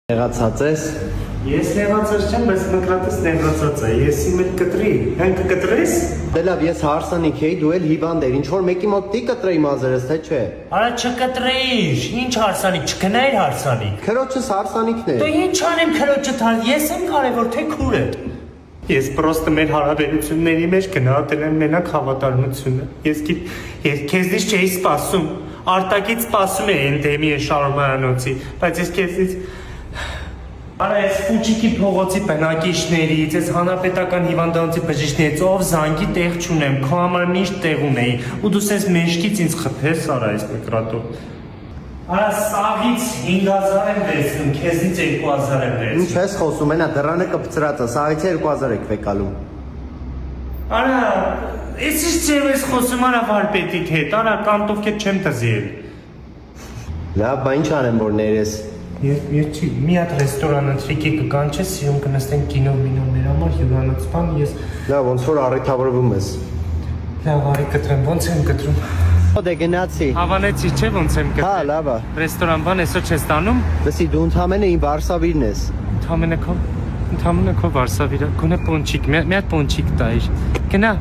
Նեղացած ես։ Ես նեղացած չեմ, բայց մկրատս նեղացած է։ Ես իմ էլ կտրի։ Հեն կկտրես։ Դե լավ, ես հարսանիք էի, դու էլ հիվանդ ես։ Ինչ որ մեկի մոտ դի կտրեի մազերս, թե չէ։ Արա չկտրեիր, ինչ հարսանիք, չգնայիր հարսանիք։ Քրոջս հարսանիքն է։ Դու ինչ անեմ քրոջը թար, ես եմ կարևոր, թե քուրը։ Ես պրոստը մեր հարաբերությունների մեջ գնահատել եմ մենակ հավատարմությունը։ Ես քեզնից չէի սպասում։ Արտակից սպասում էի Էնդեմի շարումանոցի, բայց ես քեզնից Արա ես Ֆուջիկի փողոցի բնակիչներից, ես հանրապետական հիվանդանոցի բժիշկներից, ով զանգի տեղ չունեմ, քո համար միշտ տեղ ունեի, ու դու սենց մեջքից ինձ խփես, արա այս մկրատով։ Արա սաղից 5000 եմ վերցնում, քեզնից 2000 եմ վերցնում։ Ինչ ես խոսում, այնա դռանը կպծրած է, սաղից 2000 եք վեկալում։ Արա, ես ինչ ձև ես խոսում, արա վարպետիք հետ, արա կանտով կետ չեմ տզիել։ Լավ, բա ինչ անեմ, որ ներես։ Ես մի հատ ռեստորան ընտրիկի կկանչես, սիրում կնստենք կինո մինոներ համար հյուրանոցpan, ես Լավ, ոնց որ առիթավորվում ես։ լավ արի կտրեմ, ոնց եմ կտրում։ Դե գնացի։ Հավանեցի չէ ոնց եմ Հա, կտրել։ լավ է։ Ռեստորանban այսօր չես տանում։ Լսի, դու ընդամենը իմ վարսավիրն ես։ Ընդամենը քո վարսավիրա, գոնե պոնչիկ, մի հատ պոնչիկ տայր։ Գնա։